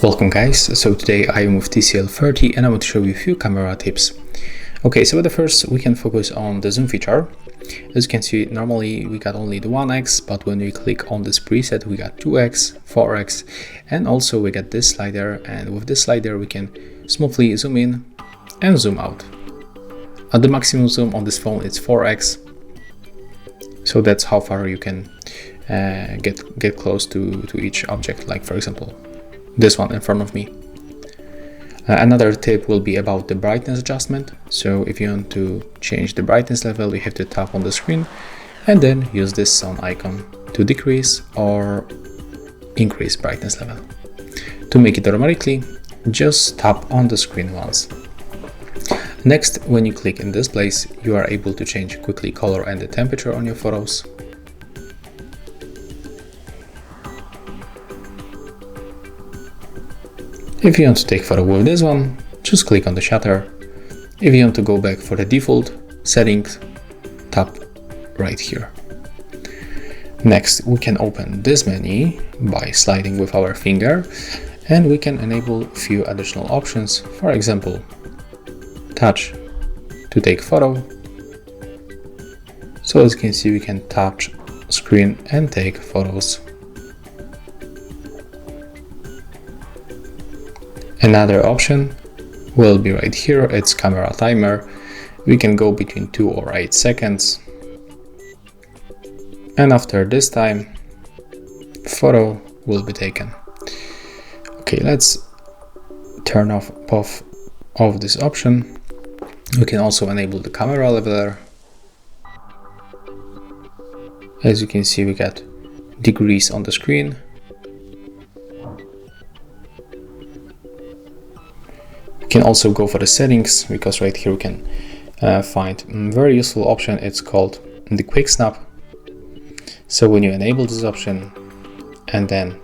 Welcome guys, so today I am with TCL 30 and I want to show you a few camera tips. Okay, so the first we can focus on the zoom feature. As you can see, normally we got only the 1x, but when we click on this preset we got 2x, 4x, and also we get this slider, and with this slider we can smoothly zoom in and zoom out. At the maximum zoom on this phone it's 4x, so that's how far you can get close to each object, like for example this one in front of me. Another tip will be about the brightness adjustment. So if you want to change the brightness level, you have to tap on the screen and then use this sun icon to decrease or increase brightness level. To make it automatically, just tap on the screen once. Next, when you click in this place, you are able to change quickly color and the temperature on your photos. If you want to take photo with this one, just click on the shutter. If you want to go back for the default settings, tap right here. Next, we can open this menu by sliding with our finger, and we can enable a few additional options. For example, touch to take photo. So as you can see, we can touch screen and take photos. Another option will be right here, it's camera timer. We can go between 2 or 8 seconds. And after this time, photo will be taken. Okay, let's turn off this option. We can also enable the camera leveler. As you can see, we got degrees on the screen. You can also go for the settings, because right here we can find a very useful option. It's called the quick snap. So when you enable this option and then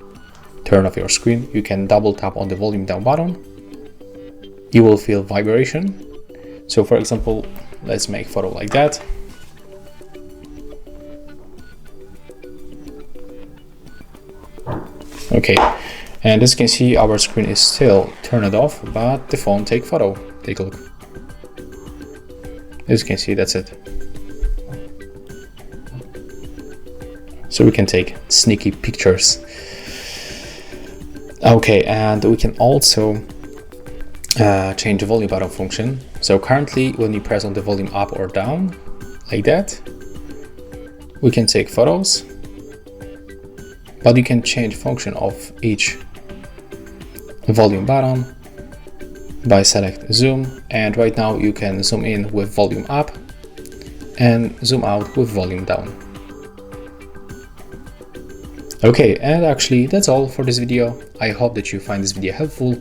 turn off your screen, you can double tap on the volume down button. You will feel vibration. So for example, let's make a photo like that. Okay. And as you can see, our screen is still turned off, but the phone take photo. Take a look. As you can see, that's it. So we can take sneaky pictures. Okay, and we can also change the volume button function. So currently, when you press on the volume up or down, like that, we can take photos, but you can change function of each volume button by select zoom, and right now you can zoom in with volume up and zoom out with volume down. Okay, and actually that's all for this video. I hope that you find this video helpful.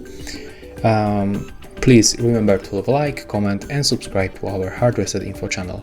Please remember to leave a like, comment and subscribe to our Hardware Set Info channel.